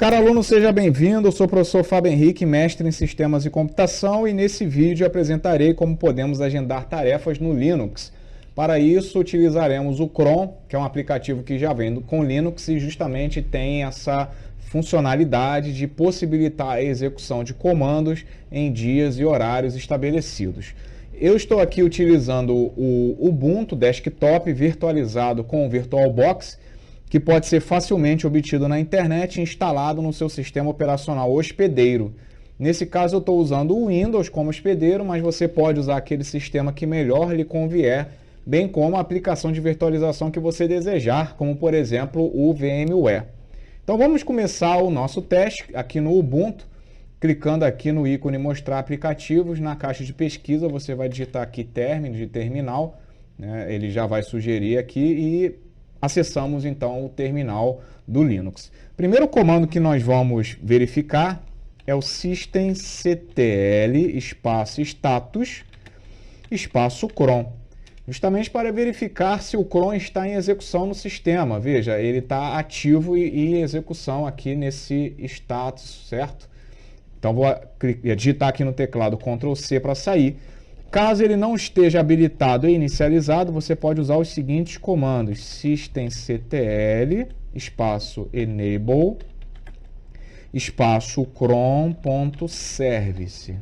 Caro aluno, seja bem-vindo. Eu sou o professor Fábio Henrique, mestre em Sistemas e Computação, e nesse vídeo apresentarei como podemos agendar tarefas no Linux. Para isso, utilizaremos o Chrome, que é um aplicativo que já vem com Linux e justamente tem essa funcionalidade de possibilitar a execução de comandos em dias e horários estabelecidos. Eu estou aqui utilizando o Ubuntu Desktop virtualizado com o VirtualBox, que pode ser facilmente obtido na internet e instalado no seu sistema operacional hospedeiro. Nesse caso eu estou usando o Windows como hospedeiro, mas você pode usar aquele sistema que melhor lhe convier, bem como a aplicação de virtualização que você desejar, como por exemplo o VMware. Então vamos começar o nosso teste aqui no Ubuntu, clicando aqui no ícone mostrar aplicativos. Na caixa de pesquisa você vai digitar aqui término de terminal, né? Ele já vai sugerir aqui e acessamos então o terminal do Linux. Primeiro comando que nós vamos verificar é o systemctl espaço status espaço cron, justamente para verificar se o cron está em execução no sistema. Veja, ele está ativo e em execução aqui nesse status, certo? Então vou digitar aqui no teclado Ctrl C para sair. Caso ele não esteja habilitado e inicializado, você pode usar os seguintes comandos: systemctl espaço enable espaço cron.service.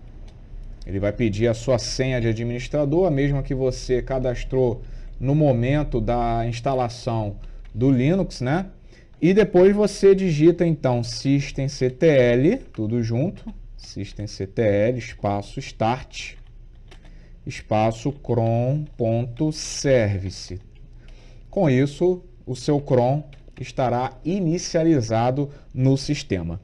Ele vai pedir a sua senha de administrador, a mesma que você cadastrou no momento da instalação do Linux, né? E depois você digita então systemctl, tudo junto, systemctl espaço start espaço cron.service. Com isso, o seu cron estará inicializado no sistema.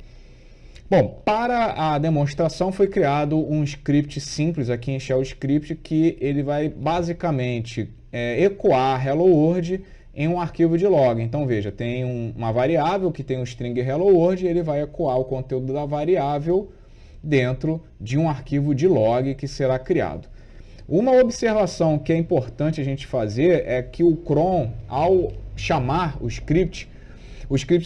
Bom, para a demonstração foi criado um script simples aqui em Shell Script que ele vai basicamente ecoar Hello World em um arquivo de log. Então veja, tem uma variável que tem um string Hello World e ele vai ecoar o conteúdo da variável dentro de um arquivo de log que será criado. Uma observação que é importante a gente fazer é que o cron, ao chamar o script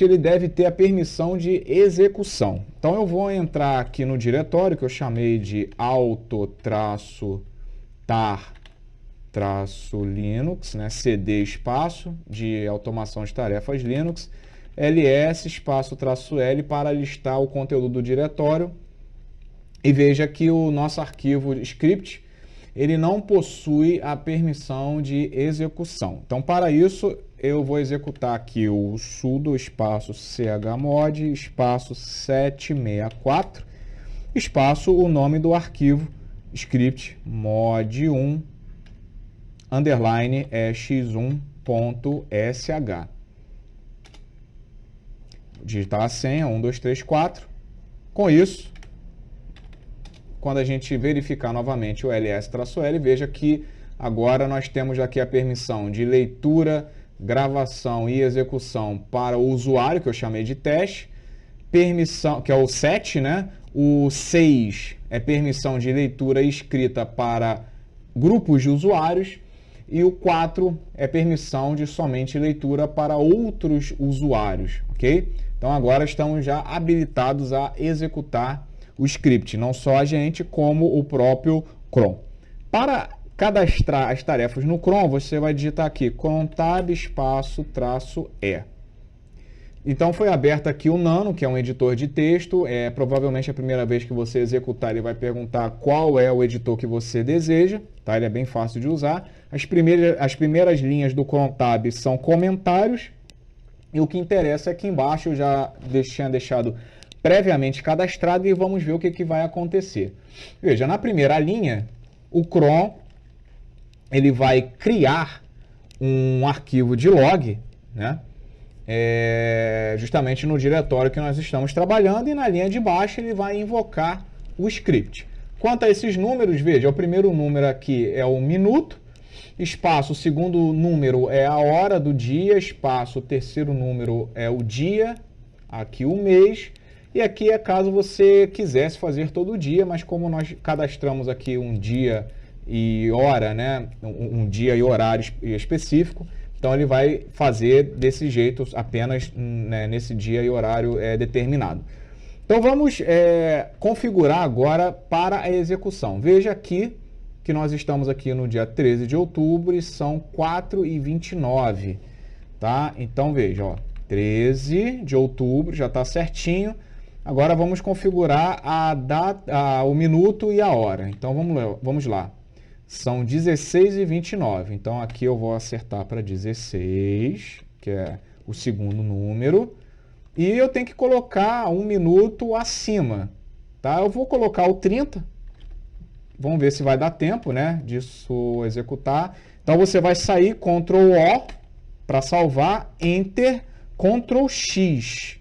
ele deve ter a permissão de execução. Então eu vou entrar aqui no diretório que eu chamei de auto-tar-linux, né, cd espaço de automação de tarefas Linux, ls espaço -l para listar o conteúdo do diretório. E veja que o nosso arquivo script ele não possui a permissão de execução. Então, para isso, eu vou executar aqui o sudo espaço chmod espaço 764 espaço o nome do arquivo script mod1 underline x1.sh. Digitar a senha 1234. Com isso, quando a gente verificar novamente o ls-l, veja que agora nós temos aqui a permissão de leitura, gravação e execução para o usuário, que eu chamei de teste, permissão, que é o 7, né? O 6 é permissão de leitura e escrita para grupos de usuários, e o 4 é permissão de somente leitura para outros usuários, ok? Então agora estamos já habilitados a executar o script, não só a gente, como o próprio cron. Para cadastrar as tarefas no cron, você vai digitar aqui crontab espaço -e. Então foi aberto aqui o Nano, que é um editor de texto. Provavelmente a primeira vez que você executar, ele vai perguntar qual é o editor que você deseja, tá? Ele é bem fácil de usar. As primeiras linhas do crontab são comentários, e o que interessa é que embaixo eu já tinha deixado previamente cadastrado e vamos ver o que vai acontecer. Veja, na primeira linha, o cron ele vai criar um arquivo de log, né? Justamente no diretório que nós estamos trabalhando, e na linha de baixo ele vai invocar o script. Quanto a esses números, veja, o primeiro número aqui é o minuto, espaço, o segundo número é a hora do dia, espaço, o terceiro número é o dia, aqui o mês. E aqui é caso você quisesse fazer todo dia, mas como nós cadastramos aqui um dia e hora, né, um dia e horário específico, Então ele vai fazer desse jeito apenas, né, nesse dia e horário determinado. Então vamos configurar agora para a execução. Veja aqui que nós estamos aqui no dia 13 de outubro e são 4h29, tá? Então veja, ó, 13 de outubro, já está certinho. Agora vamos configurar a data, o minuto e a hora. Então vamos lá. São 16h29. Então aqui eu vou acertar para 16, que é o segundo número. E eu tenho que colocar um minuto acima, tá? Eu vou colocar o 30. Vamos ver se vai dar tempo, né, disso executar. Então você vai sair Ctrl O para salvar, Enter, Ctrl X.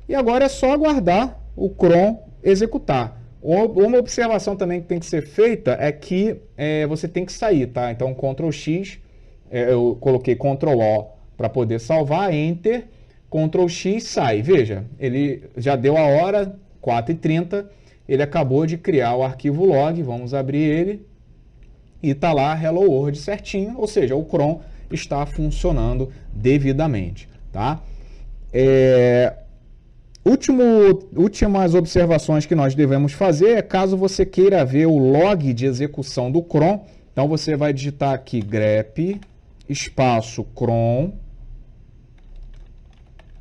E agora é só aguardar o cron executar. Uma observação também que tem que ser feita é que você tem que sair, tá? Então Ctrl X, eu coloquei Ctrl O para poder salvar, Enter, Ctrl X, sai. Veja, ele já deu a hora, 4h30, ele acabou de criar o arquivo log, vamos abrir ele, e está lá Hello World certinho, ou seja, o cron está funcionando devidamente, tá? Últimas observações que nós devemos fazer é caso você queira ver o log de execução do cron, então você vai digitar aqui grep, espaço cron,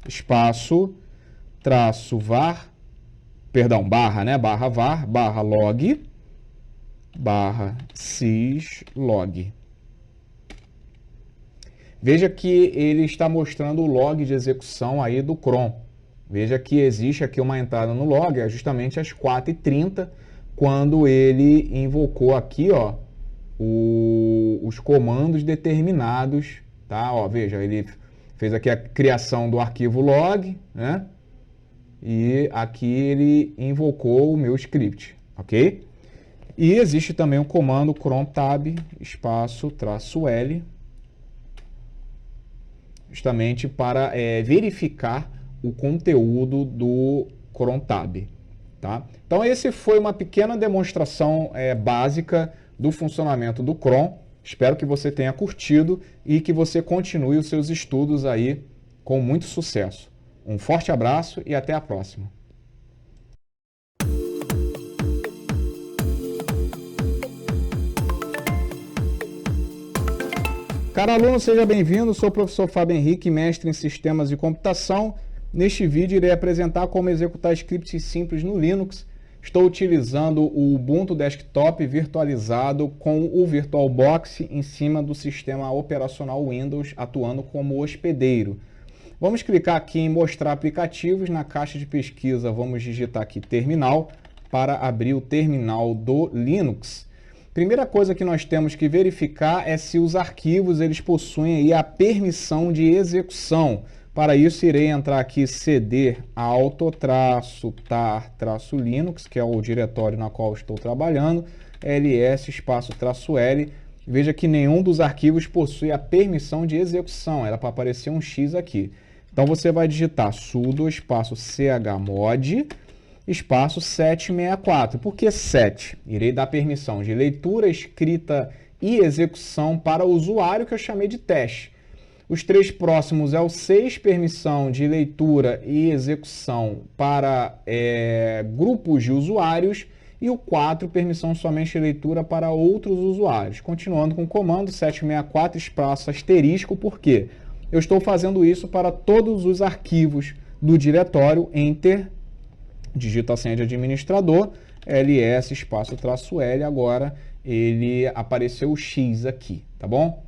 espaço, traço var, perdão, barra, né? Barra var, barra log, barra syslog. Veja que ele está mostrando o log de execução aí do cron. Veja que existe aqui uma entrada no log, é justamente às 4h30, quando ele invocou aqui, ó, os comandos determinados, tá? Ó, veja, ele fez aqui a criação do arquivo log, né? E aqui ele invocou o meu script, ok? E existe também o comando cron tab, espaço, traço L, justamente para verificar o conteúdo do cron tab, tá? Então esse foi uma pequena demonstração básica do funcionamento do cron. Espero que você tenha curtido e que você continue os seus estudos aí com muito sucesso. Um forte abraço e até a próxima. Caro aluno, seja bem-vindo. Sou o professor Fábio Henrique, mestre em Sistemas de Computação. Neste vídeo irei apresentar como executar scripts simples no Linux. Estou utilizando o Ubuntu Desktop virtualizado com o VirtualBox em cima do sistema operacional Windows, atuando como hospedeiro. Vamos clicar aqui em mostrar aplicativos. Na caixa de pesquisa vamos digitar aqui terminal para abrir o terminal do Linux. Primeira coisa que nós temos que verificar é se os arquivos eles possuem aí a permissão de execução. Para isso, irei entrar aqui cd auto-tar-linux, que é o diretório na qual estou trabalhando, ls -l. Veja que nenhum dos arquivos possui a permissão de execução, era para aparecer um X aqui. Então você vai digitar sudo espaço chmod espaço 764. Por que 7? Irei dar permissão de leitura, escrita e execução para o usuário que eu chamei de teste. Os três próximos é o 6, permissão de leitura e execução para grupos de usuários, e o 4, permissão somente de leitura para outros usuários. Continuando com o comando 764 espaço asterisco, por quê? Eu estou fazendo isso para todos os arquivos do diretório, Enter, digita a senha de administrador, ls espaço traço L, agora ele apareceu o X aqui, tá bom?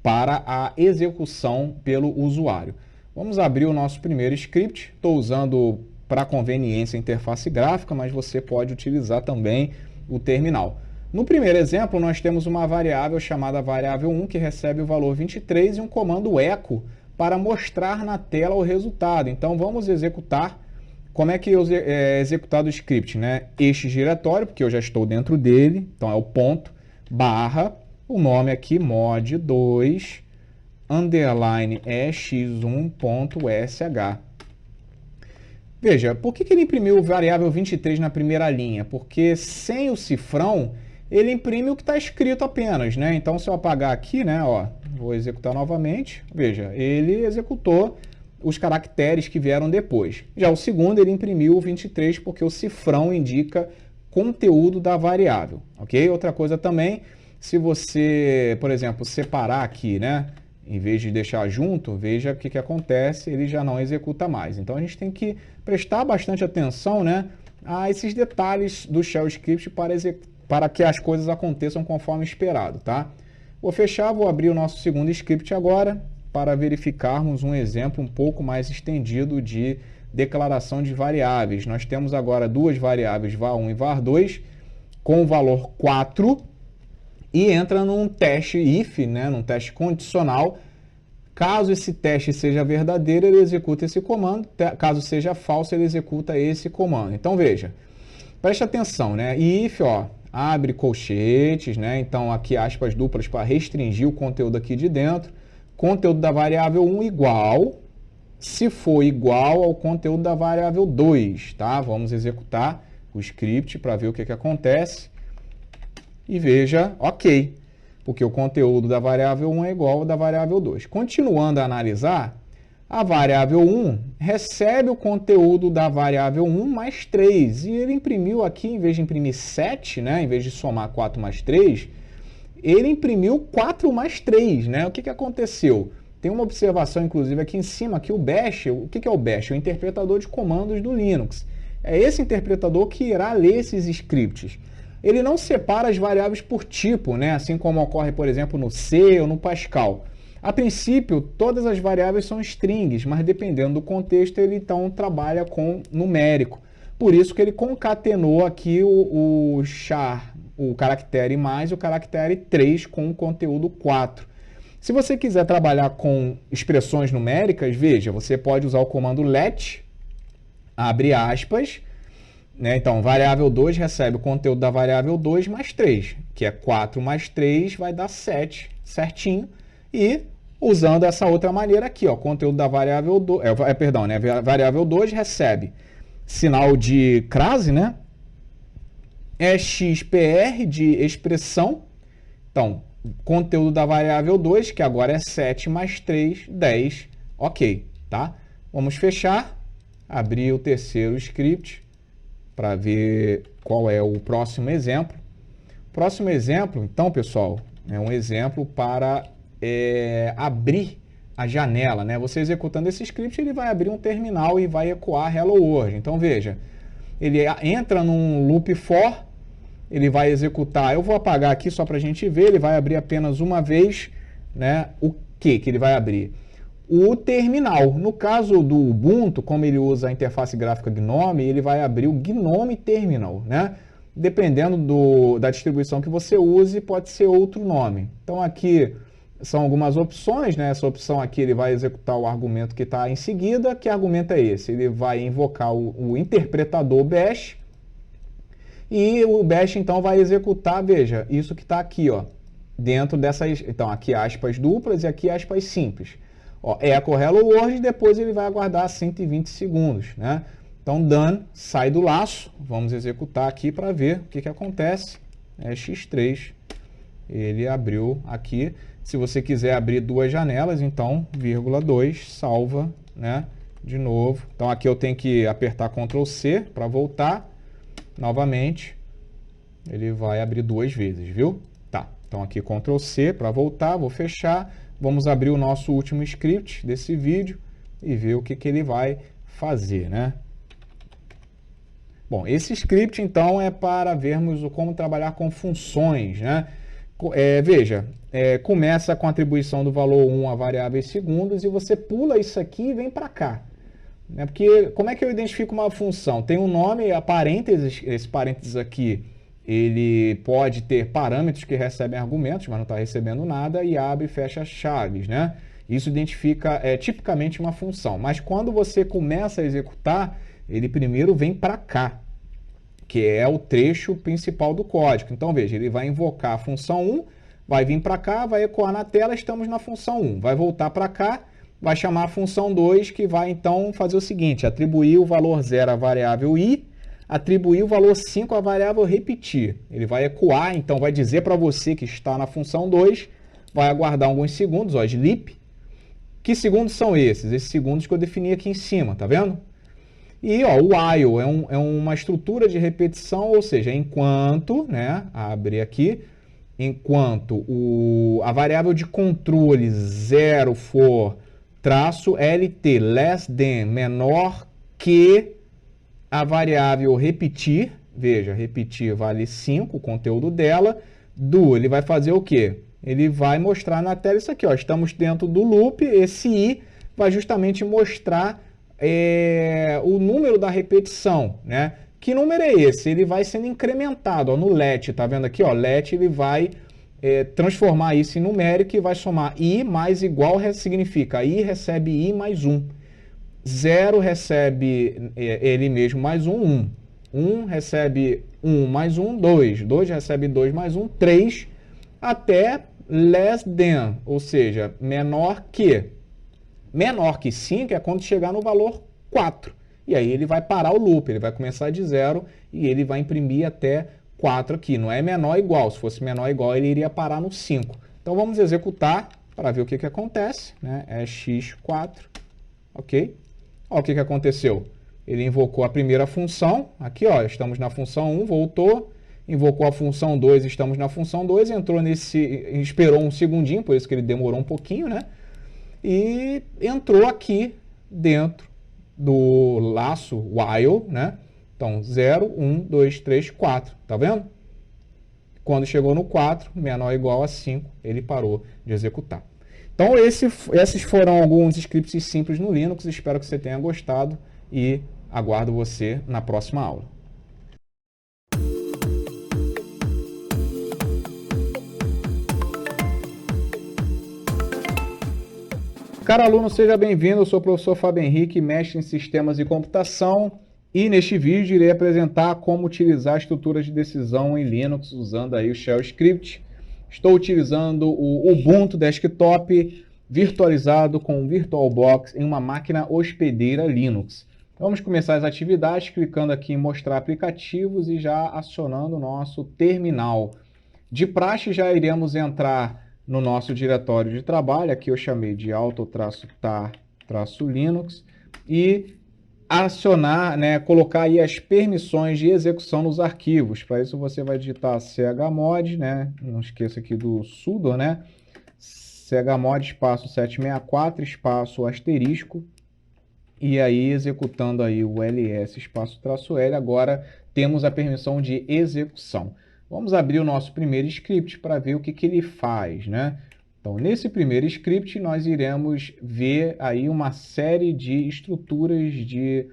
Para a execução pelo usuário. Vamos abrir o nosso primeiro script. Estou usando para conveniência a interface gráfica, mas você pode utilizar também o terminal. No primeiro exemplo, nós temos uma variável chamada variável 1, que recebe o valor 23, e um comando echo para mostrar na tela o resultado. Então vamos executar. Como é que é executado o script, né? Este diretório, porque eu já estou dentro dele, então é o ponto, barra, o nome aqui, mod2, underline ex1.sh. Veja, por que ele imprimiu o variável 23 na primeira linha? Porque sem o cifrão, ele imprime o que está escrito apenas, né? Então, se eu apagar aqui, né, ó, Vou executar novamente. Veja, ele executou os caracteres que vieram depois. Já o segundo, ele imprimiu o 23 porque o cifrão indica conteúdo da variável, ok? Outra coisa também, se você, por exemplo, separar aqui, né? Em vez de deixar junto, veja o que acontece, ele já não executa mais. Então a gente tem que prestar bastante atenção, né, a esses detalhes do Shell Script para que as coisas aconteçam conforme esperado, tá? Vou fechar, vou abrir o nosso segundo script agora para verificarmos um exemplo um pouco mais estendido de declaração de variáveis. Nós temos agora duas variáveis var1 e var2 com o valor 4 e entra num teste if, né, num teste condicional. Caso esse teste seja verdadeiro, ele executa esse comando. Caso seja falso, ele executa esse comando. Então veja, preste atenção, né? If, ó, abre colchetes, né? Então aqui aspas duplas para restringir o conteúdo aqui de dentro. Conteúdo da variável 1 igual, se for igual ao conteúdo da variável 2, tá? Vamos executar o script para ver o que acontece. E veja, ok, porque o conteúdo da variável 1 é igual ao da variável 2. Continuando a analisar, a variável 1 recebe o conteúdo da variável 1 mais 3. E ele imprimiu aqui, em vez de imprimir 7, né, em vez de somar 4 mais 3, ele imprimiu 4 mais 3. Né? O que aconteceu? Tem uma observação, inclusive, aqui em cima, que o bash, o que é o bash? É o interpretador de comandos do Linux. É esse interpretador que irá ler esses scripts. Ele não separa as variáveis por tipo, né? Assim como ocorre, por exemplo, no C ou no Pascal. A princípio, todas as variáveis são strings, mas dependendo do contexto, ele então trabalha com numérico. Por isso que ele concatenou aqui o char, o caractere mais e o caractere 3 com o conteúdo 4. Se você quiser trabalhar com expressões numéricas, veja, você pode usar o comando let, abre aspas, né? Então, variável 2 recebe o conteúdo da variável 2 mais 3, que é 4 mais 3 vai dar 7, certinho. E usando essa outra maneira aqui, ó, conteúdo da variável 2, variável 2 recebe sinal de crase, né? EXPR de expressão. Então, conteúdo da variável 2, que agora é 7 mais 3, 10. Ok, tá? Vamos fechar, abrir o terceiro script para ver qual é o próximo exemplo. Próximo exemplo, então, pessoal, é um exemplo para abrir a janela, né? Você executando esse script, ele vai abrir um terminal e vai ecoar Hello World. Então, veja, ele entra num loop for, ele vai executar, eu vou apagar aqui só para a gente ver, ele vai abrir apenas uma vez, né? O que ele vai abrir? O terminal. No caso do Ubuntu, como ele usa a interface gráfica GNOME, ele vai abrir o GNOME Terminal, né? Dependendo da distribuição que você use, pode ser outro nome. Então aqui são algumas opções, né? Essa opção aqui ele vai executar o argumento que está em seguida. Que argumento é esse? Ele vai invocar o interpretador bash e o bash então vai executar, veja, isso que está aqui, ó, dentro dessas, então aqui aspas duplas e aqui aspas simples. Ó, echo hello world, depois ele vai aguardar 120 segundos, né? Então done, sai do laço, vamos executar aqui para ver o que acontece. É X3, ele abriu aqui. Se você quiser abrir duas janelas, então, vírgula 2, salva, né? De novo. Então aqui eu tenho que apertar Ctrl C para voltar. Novamente, ele vai abrir duas vezes, viu? Tá, então aqui Ctrl C para voltar, vou fechar. Vamos abrir o nosso último script desse vídeo e ver o que ele vai fazer, né? Bom, esse script, então, é para vermos como trabalhar com funções, né? Veja, começa com a atribuição do valor 1 a variáveis segundos e você pula isso aqui e vem para cá. Né? Porque como é que eu identifico uma função? Tem um nome, a parênteses, esse parênteses aqui, ele pode ter parâmetros que recebem argumentos, mas não está recebendo nada, e abre e fecha chaves, né? Isso identifica tipicamente uma função. Mas quando você começa a executar, ele primeiro vem para cá, que é o trecho principal do código. Então, veja, ele vai invocar a função 1, vai vir para cá, vai ecoar na tela, estamos na função 1. Vai voltar para cá, vai chamar a função 2, que vai então fazer o seguinte, atribuir o valor 0 à variável i, atribuir o valor 5 à variável repetir. Ele vai ecoar, então vai dizer para você que está na função 2, vai aguardar alguns segundos, ó, sleep. Que segundos são esses? Esses segundos que eu defini aqui em cima, tá vendo? E ó, o while é uma estrutura de repetição, ou seja, enquanto, né, abre aqui, enquanto a variável de controle 0 for traço LT, less than, menor que a variável repetir, veja, repetir vale 5, o conteúdo dela, ele vai fazer o quê? Ele vai mostrar na tela isso aqui, ó, estamos dentro do loop, esse i vai justamente mostrar o número da repetição, né? Que número é esse? Ele vai sendo incrementado, ó, no let, tá vendo aqui, ó, let ele vai transformar isso em numérico e vai somar i mais igual, significa i recebe i mais 1. 0 recebe ele mesmo mais 1. 1 recebe 1 mais 1, 2. 2 recebe 2 mais 1, 3. Até less than, ou seja, menor que. Menor que 5 é quando chegar no valor 4. E aí ele vai parar o loop, ele vai começar de 0 e ele vai imprimir até 4 aqui. Não é menor ou igual, se fosse menor ou igual ele iria parar no 5. Então vamos executar para ver o que acontece, né? É x4, ok? Olha o que aconteceu. Ele invocou a primeira função, aqui ó, estamos na função 1, voltou, invocou a função 2, estamos na função 2, entrou esperou um segundinho, por isso que ele demorou um pouquinho, né? E entrou aqui dentro do laço while, né? Então, 0, 1, 2, 3, 4, tá vendo? Quando chegou no 4, menor ou igual a 5, ele parou de executar. Então, esses foram alguns scripts simples no Linux. Espero que você tenha gostado e aguardo você na próxima aula. Caro aluno, seja bem-vindo. Eu sou o professor Fábio Henrique, mestre em Sistemas e Computação. E neste vídeo irei apresentar como utilizar estruturas de decisão em Linux usando aí o Shell Script. Estou utilizando o Ubuntu Desktop virtualizado com o VirtualBox em uma máquina hospedeira Linux. Vamos começar as atividades clicando aqui em mostrar aplicativos e já acionando o nosso terminal. De praxe já iremos entrar no nosso diretório de trabalho, aqui eu chamei de auto-tar-linux e acionar, né, colocar aí as permissões de execução nos arquivos. Para isso você vai digitar chmod, né, não esqueça aqui do sudo, né, chmod espaço 764 espaço asterisco e aí executando aí o ls espaço -l, agora temos a permissão de execução. Vamos abrir o nosso primeiro script para ver o que ele faz, né? Então, nesse primeiro script, nós iremos ver aí uma série de estruturas de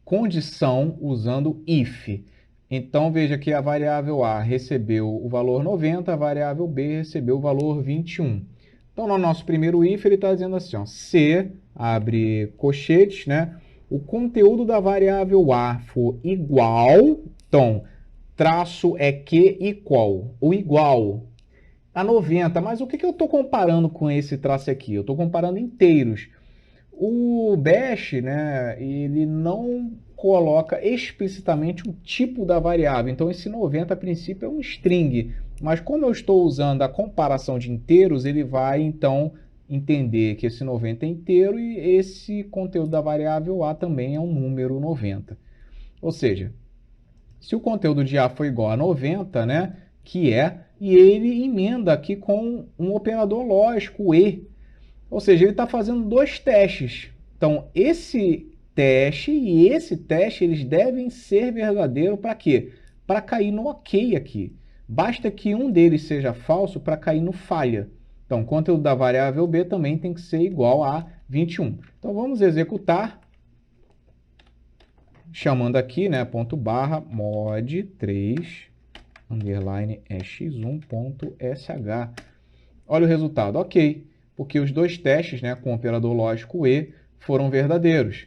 condição usando if. Então, veja que a variável A recebeu o valor 90, a variável B recebeu o valor 21. Então, no nosso primeiro if, ele está dizendo assim, ó, se, abre colchetes, né? O conteúdo da variável A for igual, então, traço é que igual, o igual a 90, mas o que eu estou comparando com esse traço aqui? Eu estou comparando inteiros. O Bash, né, ele não coloca explicitamente o tipo da variável, então esse 90 a princípio é um string, mas como eu estou usando a comparação de inteiros, ele vai então entender que esse 90 é inteiro e esse conteúdo da variável A também é um número 90. Ou seja, se o conteúdo de A for igual a 90, né, que é, e ele emenda aqui com um operador lógico, e. Ou seja, ele está fazendo dois testes. Então, esse teste e esse teste, eles devem ser verdadeiros para quê? Para cair no ok aqui. Basta que um deles seja falso para cair no falha. Então, o conteúdo da variável B também tem que ser igual a 21. Então, vamos executar, chamando aqui, né, ponto barra mod 3 underline x1.sh. Olha o resultado, ok, porque os dois testes, né, com o operador lógico e foram verdadeiros.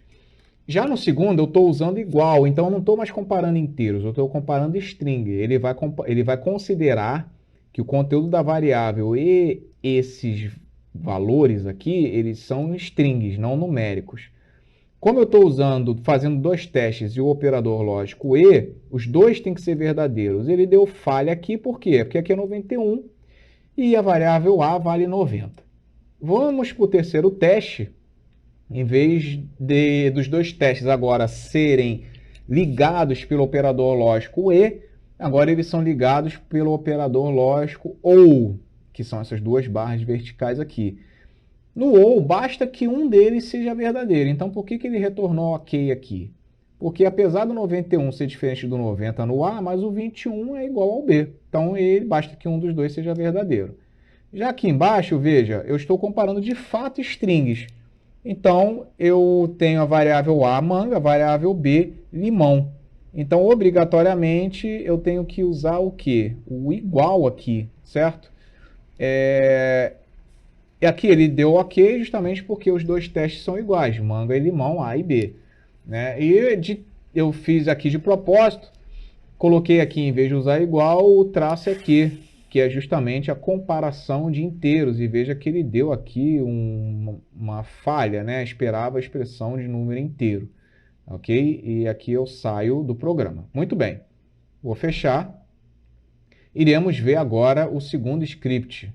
Já no segundo eu estou usando igual, então eu não estou mais comparando inteiros, eu estou comparando string. Ele vai considerar que o conteúdo da variável e esses valores aqui, eles são strings, não numéricos. Como eu estou fazendo dois testes e o operador lógico e, os dois têm que ser verdadeiros. Ele deu falha aqui, por quê? Porque aqui é 91 e a variável A vale 90. Vamos para o terceiro teste. Em vez dos dois testes agora serem ligados pelo operador lógico E, agora eles são ligados pelo operador lógico OU, que são essas duas barras verticais aqui. No OU, basta que um deles seja verdadeiro. Então, por que ele retornou OK aqui? Porque apesar do 91 ser diferente do 90 no A, mas o 21 é igual ao B. Então, basta que um dos dois seja verdadeiro. Já aqui embaixo, veja, eu estou comparando de fato strings. Então, eu tenho a variável A, manga, a variável B, limão. Então, obrigatoriamente, eu tenho que usar o quê? O igual aqui, certo? E aqui ele deu OK justamente porque os dois testes são iguais, manga e limão, A e B. Né? Eu fiz aqui de propósito, coloquei aqui, em vez de usar igual, o traço aqui, que é justamente a comparação de inteiros. E veja que ele deu aqui uma falha, né? Esperava a expressão de número inteiro. Ok? E aqui eu saio do programa. Muito bem. Vou fechar. Iremos ver agora o segundo script.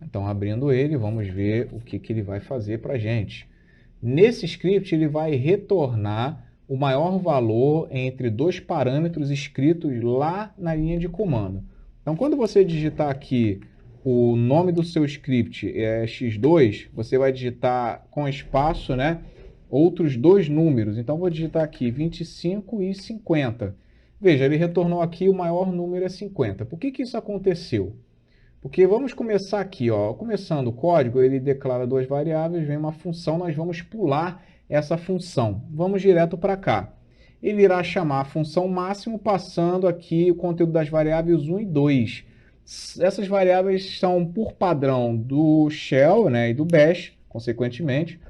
Então, abrindo ele, vamos ver o que ele vai fazer para a gente. Nesse script, ele vai retornar o maior valor entre dois parâmetros escritos lá na linha de comando. Então, quando você digitar aqui o nome do seu script é x2, você vai digitar com espaço, né, outros dois números. Então, vou digitar aqui 25 e 50. Veja, ele retornou aqui, o maior número é 50. Por que isso aconteceu? Porque vamos começar aqui, ó. Começando o código, ele declara duas variáveis, vem uma função, nós vamos pular essa função. Vamos direto para cá. Ele irá chamar a função máximo, passando aqui o conteúdo das variáveis 1 e 2. Essas variáveis são, por padrão, do shell, né, e do bash, consequentemente,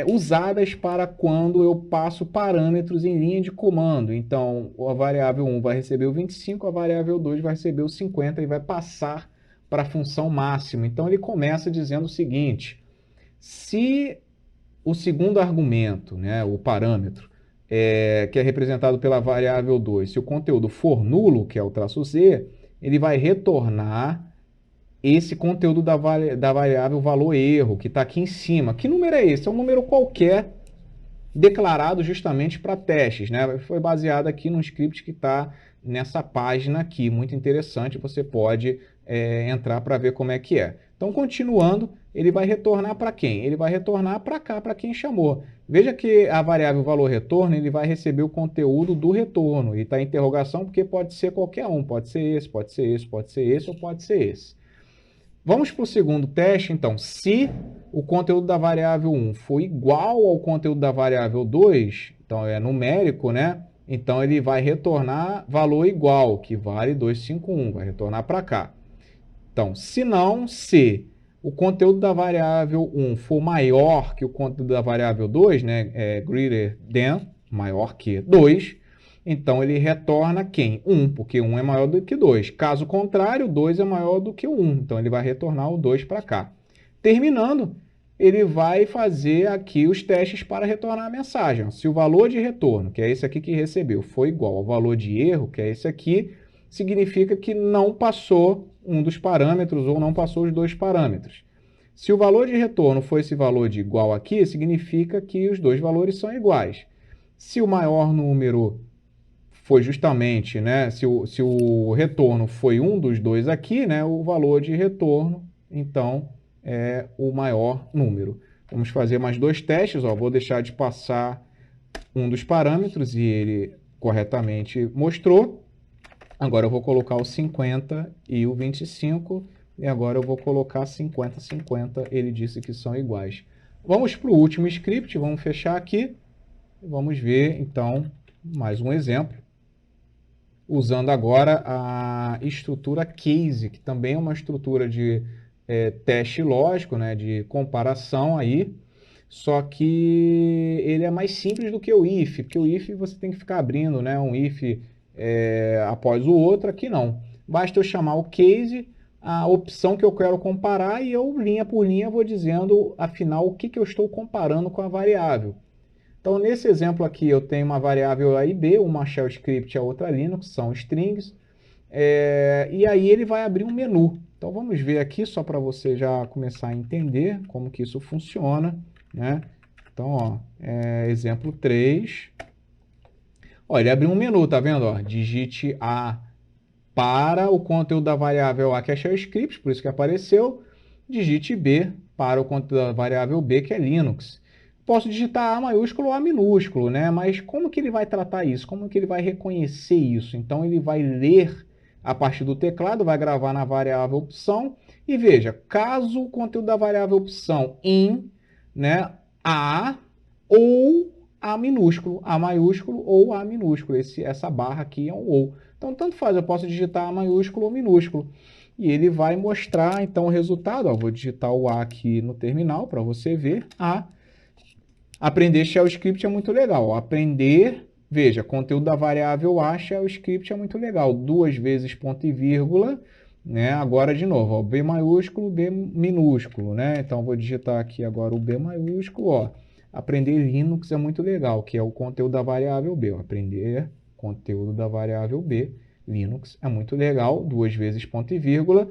usadas para quando eu passo parâmetros em linha de comando. Então, a variável 1 vai receber o 25, a variável 2 vai receber o 50 e vai passar para a função máxima. Então, ele começa dizendo o seguinte: se o segundo argumento, né, o parâmetro, que é representado pela variável 2, se o conteúdo for nulo, que é o traço Z, ele vai retornar esse conteúdo da variável valor erro, que está aqui em cima. Que número é esse? É um número qualquer declarado justamente para testes, né? Foi baseado aqui num script que está nessa página aqui, muito interessante, você pode entrar para ver como é que é. Então, continuando, ele vai retornar para quem? Ele vai retornar para cá, para quem chamou. Veja que a variável valor retorno, ele vai receber o conteúdo do retorno, e está em interrogação porque pode ser qualquer um, pode ser esse, pode ser esse, pode ser esse ou pode ser esse. Vamos para o segundo teste, então. Se o conteúdo da variável 1 for igual ao conteúdo da variável 2, então é numérico, né? Então ele vai retornar valor igual, que vale 251, vai retornar para cá. Então, se não, se o conteúdo da variável 1 for maior que o conteúdo da variável 2, né? Greater than, maior que 2, então ele retorna quem? 1, porque 1 é maior do que 2. Caso contrário, 2 é maior do que o 1, então ele vai retornar o 2 para cá. Terminando, ele vai fazer aqui os testes para retornar a mensagem. Se o valor de retorno, que é esse aqui que recebeu, for igual ao valor de erro, que é esse aqui, significa que não passou um dos parâmetros ou não passou os dois parâmetros. Se o valor de retorno for esse valor de igual aqui, significa que os dois valores são iguais. Se o maior número foi justamente, né, se o retorno foi um dos dois aqui, né, o valor de retorno, então, é o maior número. Vamos fazer mais dois testes, ó. Vou deixar de passar um dos parâmetros e ele corretamente mostrou. Agora eu vou colocar o 50 e o 25, e agora eu vou colocar 50, 50, ele disse que são iguais. Vamos para o último script, vamos fechar aqui, vamos ver, então, mais um exemplo, usando agora a estrutura case, que também é uma estrutura de teste lógico, né, de comparação aí, só que ele é mais simples do que o if, porque o if você tem que ficar abrindo, né, um if após o outro, aqui não. Basta eu chamar o case, a opção que eu quero comparar, e eu, linha por linha, vou dizendo, afinal, o que eu estou comparando com a variável. Então, nesse exemplo aqui, eu tenho uma variável A e B, uma shell script e a outra Linux, são strings, e aí ele vai abrir um menu. Então vamos ver aqui só para você já começar a entender como que isso funciona, né? Então, ó, exemplo 3. Ó, ele abriu um menu, tá vendo? Ó, digite A para o conteúdo da variável A, que é shell script, por isso que apareceu. Digite B para o conteúdo da variável B, que é Linux. Posso digitar A maiúsculo ou A minúsculo, né? Mas como que ele vai tratar isso? Como que ele vai reconhecer isso? Então, ele vai ler a partir do teclado, vai gravar na variável opção e veja, caso o conteúdo da variável opção in, né, A ou A minúsculo, A maiúsculo ou A minúsculo. Essa barra aqui é um ou. Então, tanto faz, eu posso digitar A maiúsculo ou minúsculo. E ele vai mostrar, então, o resultado. Ó, vou digitar o A aqui no terminal para você ver. A. Aprender shell script é muito legal. Ó, aprender, veja, conteúdo da variável A, shell script é muito legal. 2 vezes ponto e vírgula, né? Agora, de novo, ó, B maiúsculo, B minúsculo, né? Então, vou digitar aqui agora o B maiúsculo, ó. Aprender Linux é muito legal, que é o conteúdo da variável B. Ó, aprender conteúdo da variável B, Linux, é muito legal, 2 vezes ponto e vírgula.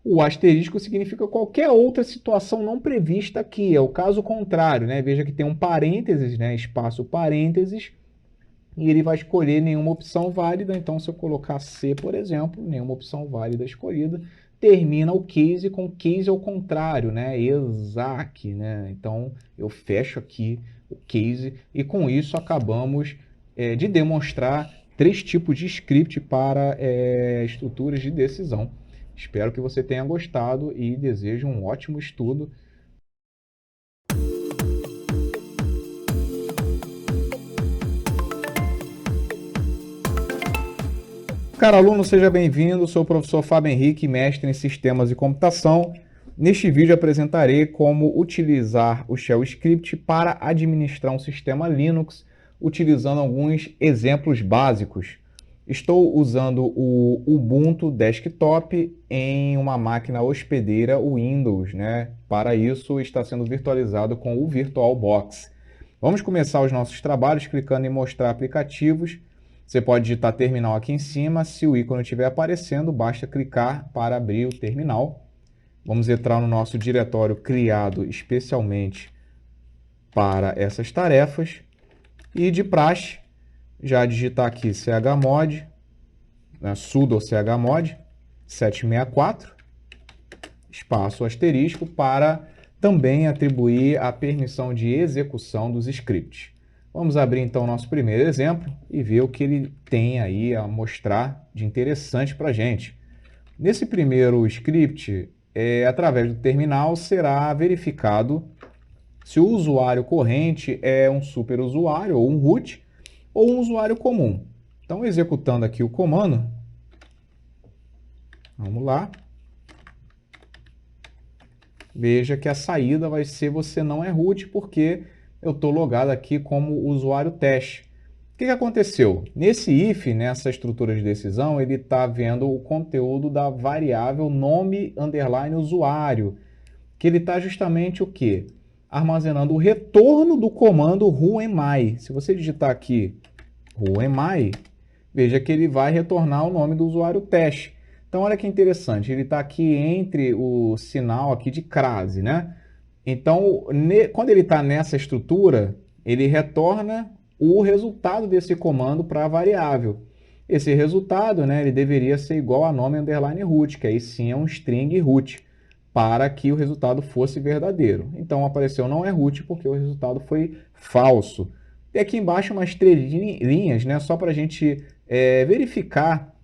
O asterisco significa qualquer outra situação não prevista aqui, é o caso contrário, né? Veja que tem um parênteses, né? Espaço parênteses, e ele vai escolher nenhuma opção válida. Então, se eu colocar C, por exemplo, nenhuma opção válida escolhida, termina o case com case ao contrário, né? Exact, né? Então, eu fecho aqui o case e com isso acabamos de demonstrar 3 tipos de script para estruturas de decisão. Espero que você tenha gostado e desejo um ótimo estudo. Caro aluno, seja bem-vindo. Sou o professor Fábio Henrique, mestre em Sistemas e Computação. Neste vídeo apresentarei como utilizar o shell script para administrar um sistema Linux, utilizando alguns exemplos básicos. Estou usando o Ubuntu Desktop em uma máquina hospedeira Windows, né? Para isso está sendo virtualizado com o VirtualBox. Vamos começar os nossos trabalhos clicando em mostrar aplicativos. Você pode digitar terminal aqui em cima. Se o ícone estiver aparecendo, basta clicar para abrir o terminal. Vamos entrar no nosso diretório criado especialmente para essas tarefas. E de praxe, já digitar aqui chmod, né, sudo chmod 764, espaço asterisco, para também atribuir a permissão de execução dos scripts. Vamos abrir então o nosso primeiro exemplo e ver o que ele tem aí a mostrar de interessante para a gente. Nesse primeiro script, através do terminal, será verificado se o usuário corrente é um superusuário ou um root ou um usuário comum. Então, executando aqui o comando, vamos lá. Veja que a saída vai ser você não é root, porque eu estou logado aqui como usuário teste. O que aconteceu? Nesse if, nessa estrutura de decisão, ele está vendo o conteúdo da variável nome underline usuário, que ele está justamente o quê? Armazenando o retorno do comando whoami. Se você digitar aqui whoami, veja que ele vai retornar o nome do usuário teste. Então, olha que interessante, ele está aqui entre o sinal aqui de crase, né? Então, quando ele está nessa estrutura, ele retorna o resultado desse comando para a variável. Esse resultado, né, ele deveria ser igual a nome underline root, que aí sim é um string root, para que o resultado fosse verdadeiro. Então, apareceu não é root porque o resultado foi falso. E aqui embaixo umas 3 linhas, né, só para a gente verificar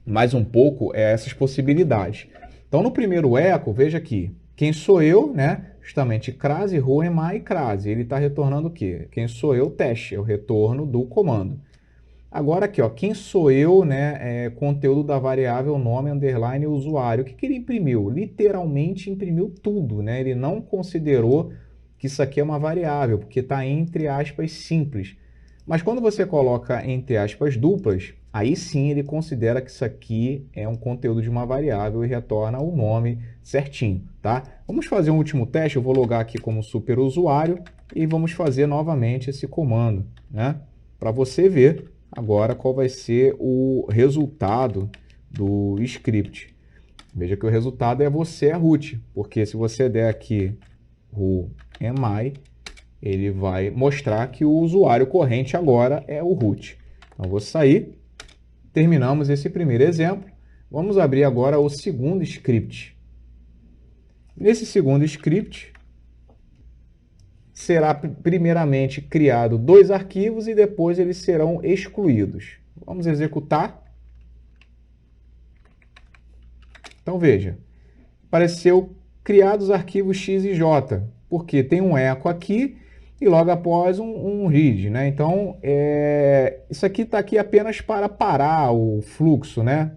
mais um pouco essas possibilidades. Então, no primeiro eco, veja aqui, quem sou eu, né? Justamente crase, whoami e crase. Ele está retornando o quê? Quem sou eu, teste, é o retorno do comando. Agora aqui, ó, quem sou eu, né? Conteúdo da variável nome underline usuário. O que ele imprimiu? Literalmente imprimiu tudo, né? Ele não considerou que isso aqui é uma variável, porque está entre aspas simples. Mas quando você coloca entre aspas duplas, aí sim ele considera que isso aqui é um conteúdo de uma variável e retorna o nome certinho, tá? Vamos fazer um último teste, eu vou logar aqui como superusuário e vamos fazer novamente esse comando, né? Para você ver agora qual vai ser o resultado do script. Veja que o resultado é você, a root, porque se você der aqui who am I, ele vai mostrar que o usuário corrente agora é o root. Então, vou sair, terminamos esse primeiro exemplo. Vamos abrir agora o segundo script. Nesse segundo script, será primeiramente criado 2 arquivos e depois eles serão excluídos. Vamos executar. Então veja, apareceu criados arquivos X e J, porque tem um eco aqui e logo após um read, né? Então, isso aqui está aqui apenas para parar o fluxo, né?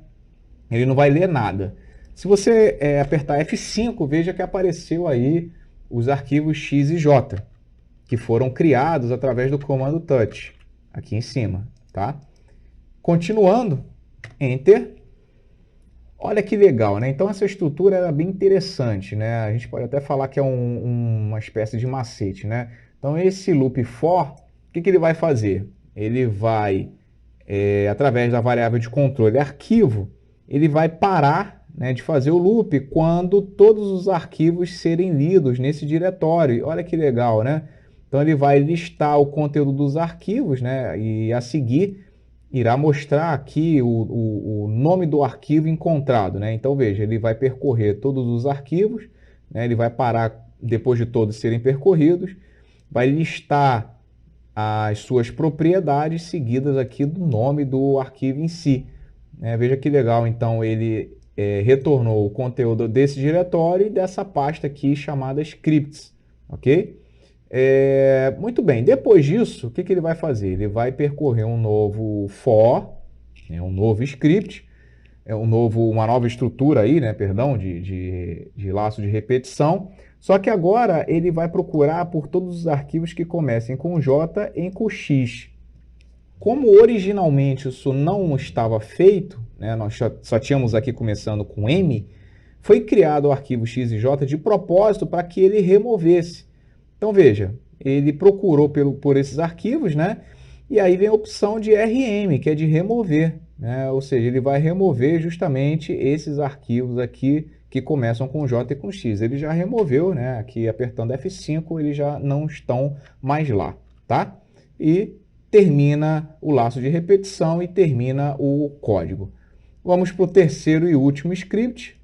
Ele não vai ler nada. Se você apertar F5, veja que apareceu aí os arquivos X e J, que foram criados através do comando touch, aqui em cima, tá? Continuando, Enter. Olha que legal, né? Então essa estrutura era bem interessante, né? A gente pode até falar que é uma espécie de macete, né? Então esse loop for, o que ele vai fazer? Ele vai, através da variável de controle arquivo, ele vai parar, né, de fazer o loop quando todos os arquivos serem lidos nesse diretório. Olha que legal, né? Então ele vai listar o conteúdo dos arquivos, né? E a seguir irá mostrar aqui o nome do arquivo encontrado, né? Então veja, ele vai percorrer todos os arquivos, né? Ele vai parar depois de todos serem percorridos, vai listar as suas propriedades seguidas aqui do nome do arquivo em si, né? Veja que legal, então ele retornou o conteúdo desse diretório e dessa pasta aqui chamada scripts, ok? Muito bem, depois disso, o que ele vai fazer? Ele vai percorrer um novo for, né, um novo script, uma nova estrutura aí, né, perdão, de laço de repetição, só que agora ele vai procurar por todos os arquivos que comecem com J em com X. Como originalmente isso não estava feito, né, nós só tínhamos aqui começando com M, foi criado o arquivo X e J de propósito para que ele removesse. Então veja, ele procurou por esses arquivos, né? E aí vem a opção de RM, que é de remover, né? Ou seja, ele vai remover justamente esses arquivos aqui que começam com J e com X. Ele já removeu, né? Aqui apertando F5, eles já não estão mais lá, tá? E termina o laço de repetição e termina o código. Vamos para o terceiro e último script,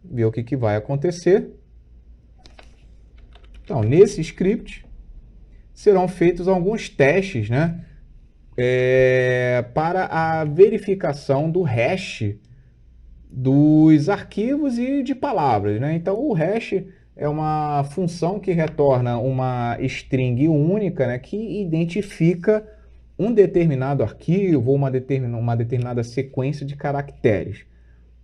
ver o que vai acontecer. Então, nesse script, serão feitos alguns testes, né, para a verificação do hash dos arquivos e de palavras, né? Então, o hash é uma função que retorna uma string única, né, que identifica um determinado arquivo ou uma determinada sequência de caracteres.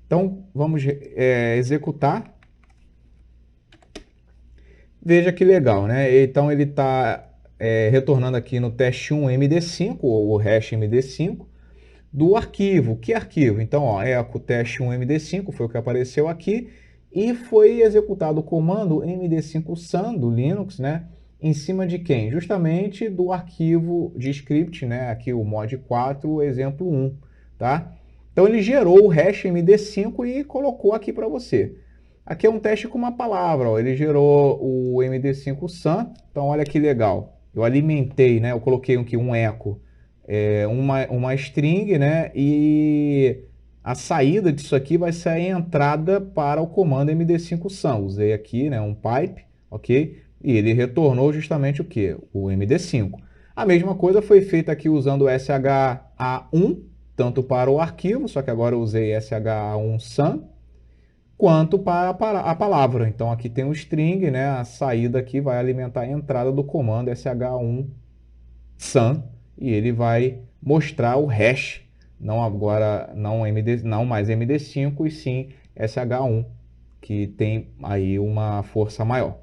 Então, vamos executar. Veja que legal, né? Então ele está retornando aqui no teste 1 MD5, ou o hash MD5, do arquivo. Que arquivo? Então, ó, eco teste 1 MD5 foi o que apareceu aqui, e foi executado o comando MD5sun do Linux, né? Em cima de quem? Justamente do arquivo de script, né? Aqui o mod 4, exemplo 1, tá? Então ele gerou o hash MD5 e colocou aqui para você. Aqui é um teste com uma palavra, ó. Ele gerou o MD5sun, então olha que legal. Eu alimentei, né? Eu coloquei aqui um eco, uma string, né? E a saída disso aqui vai ser a entrada para o comando MD5sun. Usei aqui, né, um pipe, ok? E ele retornou justamente o que? O MD5. A mesma coisa foi feita aqui usando o SHA1, tanto para o arquivo, só que agora eu usei SHA1sun, quanto para a palavra. Então aqui tem o string, né? A saída aqui vai alimentar a entrada do comando SH1sun e ele vai mostrar o hash, não mais MD5 e sim SH1, que tem aí uma força maior.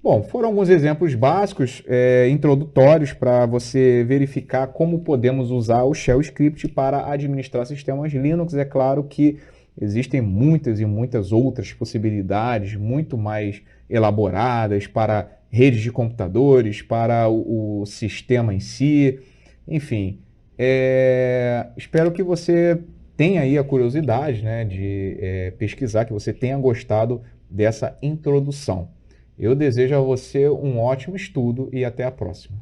Bom, foram alguns exemplos básicos, introdutórios, para você verificar como podemos usar o Shell Script para administrar sistemas Linux. É claro que existem muitas e muitas outras possibilidades, muito mais elaboradas para redes de computadores, para o sistema em si, enfim. Espero que você tenha aí a curiosidade, né, de pesquisar, que você tenha gostado dessa introdução. Eu desejo a você um ótimo estudo e até a próxima.